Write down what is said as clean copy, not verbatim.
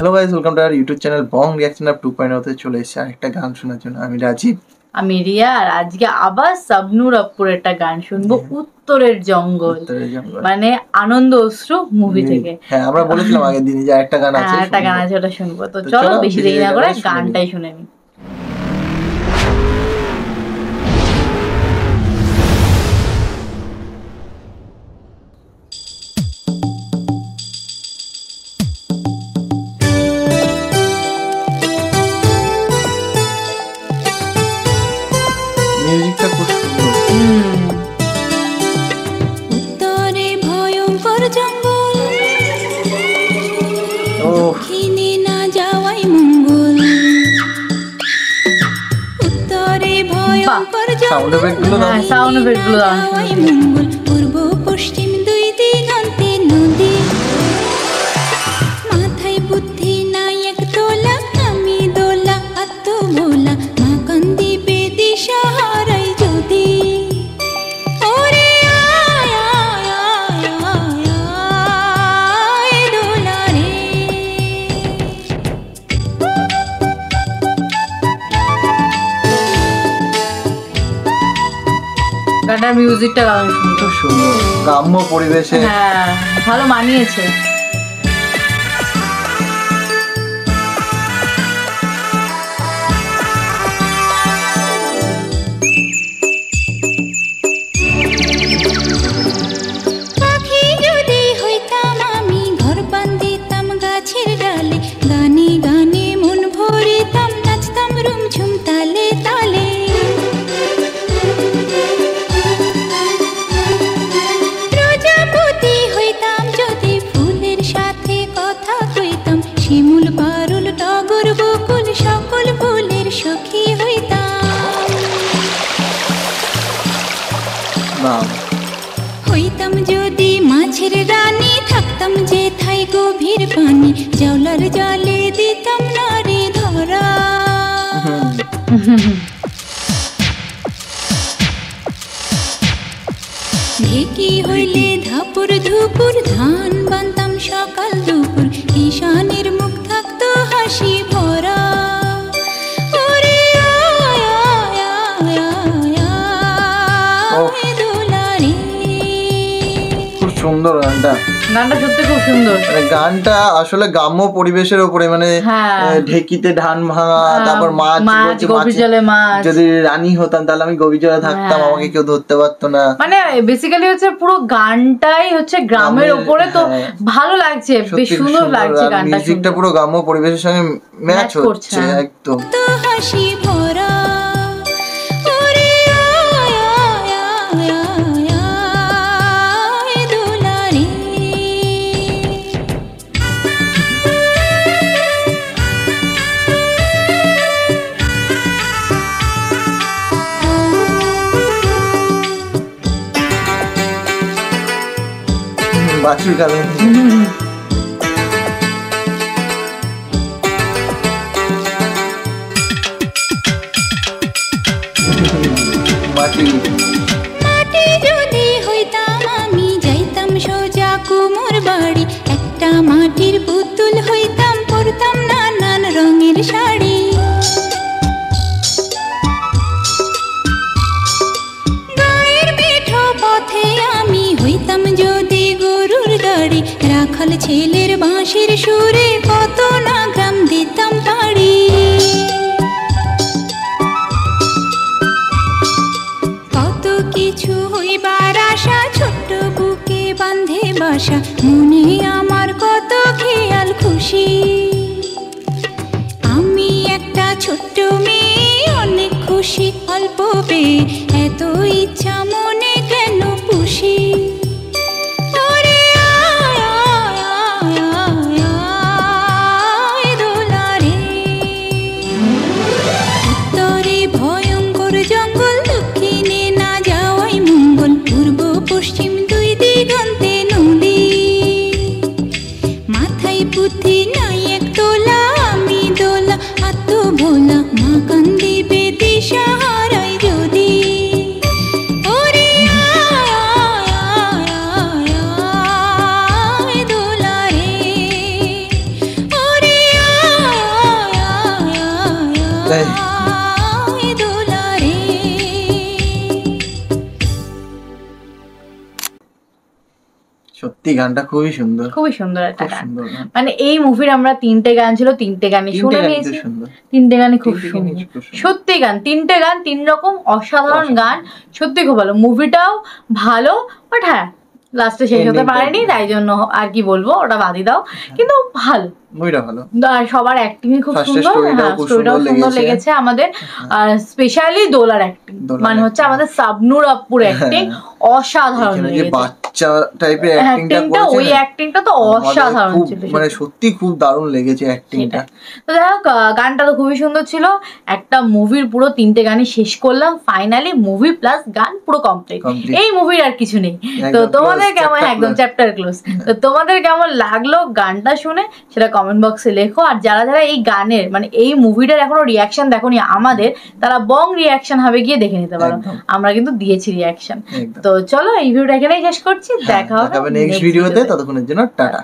Hello guys, welcome to our YouTube channel Bong reaction of 2.0 তে চলে এসেছে আরেকটা গান শোনার জন্য। আমি রাজীব, আমি রিয়া, আর আজকে আবার শাবনূর আপুর একটা গান শুনবো, উত্তরের জঙ্গল, মানে আনন্দ অশ্রু মুভি থেকে। হ্যাঁ, আমরা বলেছিলাম আগের দিনই যে একটা গান আছে, ওটা শুনবো। তো চলো বেশি দেরি না করে গানটাই শুনে নিই। মিউজিকটা খুব সুন্দর। উত্তরে ভয়ঙ্কর জঙ্গল, দক্ষিণে না যাওয়াই মঙ্গল। উত্তরে ভয়ঙ্কর জঙ্গল, যাওয়াই মঙ্গল। পূর্ব পশ্চিম দুই দিগন্তে নদী, মাথায় বুদ্ধি নাই এক তোলা, আমি দোলা আত্মভোলা, মা কান্দিবে দিশা হারাই যদি। ওরে আয় আয় আয় আয় আয় দোলা রে। গানটার মিউজিকটা খুব সুন্দর, গ্রাম্য পরিবেশে ভালো মানিয়েছে। পাখি যদি হইতাম আমি, ঘর বান্ধিতাম গাছের ডালে, গানে গানে মন ভরিতাম, নাচতাম রুমঝুম তালে তালে। প্রজাপতি হইতাম যদি, ফুলের সাথে কথা কইতাম, শিমুল পারুল টগর বকুল সকল ফুলের সখী হইতাম। হইতাম যদি মাছের রানী, থাকতাম যে থাই গভীর পানি, জাউলার জালে দিতাম নারী ধরা। ঢেকি হইলে ধাপুর ধুপুর, ধান বানতাম সকাল দুপুর, ঈশানের মুখ থাকতো হাসি ভরা। ওরে আয় আয় আয় আয় আয় দোলা রে। খুব সুন্দর গানটা সত্যি খুব সুন্দর। মানে গানটা আসলে গ্রাম্য পরিবেশের উপরে, মানে ঢেকিতে ধান ভাঙা, তারপর মাছ, যদি রানী হতাম তাহলে আমি গভীর জলে থাকতাম, আমাকে কেউ ধরতে পারতো না। মানে বেসিক্যালি হচ্ছে পুরো গানটাই হচ্ছে গ্রামের উপরে, তো ভালো লাগছে, বেশ সুন্দর লাগছে গানটা। মিউজিকটা পুরো গ্রাম্য পরিবেশের সঙ্গে ম্যাচ হচ্ছে একদম। তো হাসি ভরা। ওরে আয় আয় আয় আয় আয় দোলা রে। বাছুর কালে মাটি যদি হইতাম আমি, যাইতাম সোজা কুমোর বাড়ি, একটা মাটির পুতুল হইতাম, পরতাম নানান রঙের শাড়ি। গায়ের মেঠো পথে আমি হইতাম যদি গরুর গাড়ি, রাখাল ছেলের বাঁশির সুরে কত না গ্রাম দিতাম পাড়ি। কত কিছু হইবার আশা, ছোট্ট বুকে বাঁধে বাসা, মনে আমার কত খেয়াল খুশি। আমি একটা ছোট্ট মেয়ে, অনেক খুশি অল্প পেয়ে, এত ইচ্ছা মনে কেন পুষি। ওরে আয় আয় আয় আয় আয় দোলা রে। উত্তরে ভয়ঙ্কর জঙ্গল, দক্ষিণে না যাওয়াই মঙ্গল, পূর্ব পশ্চিম দুই দিগন্তে নদী, মাথায় বুদ্ধি নাই এক তোলা, আমি দোলা আত্মভোলা, মা কান্দিবে দিশা হারাই যদি। ওরে আয় আয় আয় আয় দোলা রে। ওরে সত্যি গানটা খুবই সুন্দর, খুবই সুন্দর একটা গান। মানে এই মুভির আমরা 3টে গান ছিল, 3টে গানই শুনে নিয়েছি, 3টে গানই খুব সুন্দর সত্যি গান, 3টে গান 3 রকম অসাধারণ গান, সত্যি খুব ভালো। মুভিটাও ভালো, বাট হ্যাঁ লাস্টে শেষ হতে পারেনি, তাই জন্য আর কি বলবো, ওটা বাদই দাও, কিন্তু ভালো, মুভিটা ভালো। আর সবার অ্যাক্টিং খুব সুন্দর, হ্যাঁ স্টোরিটাও সুন্দর লেগেছে আমাদের, আর স্পেশালি দোলার অ্যাক্টিং, মানে হচ্ছে আমাদের শাবনূর আপুর অ্যাক্টিং অসাধারণ লেগেছে, বাচ্চা টাইপের অ্যাক্টিংটা, ওই অ্যাক্টিংটা তো অসাধারণ ছিল, মানে সত্যি খুব দারুণ লেগেছে অ্যাক্টিংটা। তো যাই হোক, গানটা তো খুবই সুন্দর ছিল, একটা মুভির পুরো 3টে গানই শেষ করলাম, ফাইনালি মুভি প্লাস গান পুরো কমপ্লিট, এই মুভির আর কিছু নেই। তো তোমাদের কেমন, একদম চ্যাপ্টার ক্লোজ, তো তোমাদের কেমন লাগলো গানটা শুনে সেটা কমেন্ট বক্সে লেখো। আর যারা যারা এই গানের মানে এই মুভিটার এখনো রিয়াকশন দেখোনি আমাদের, তারা বং রিয়াকশন হবে গিয়ে দেখে নিতে পারো, আমরা কিন্তু দিয়েছি রিয়াকশন। তো চলো এই ভিডিওটা এখানেই শেষ করছি, দেখা হবে নেক্সট ভিডিওতে, ততক্ষণের জন্য টাটা।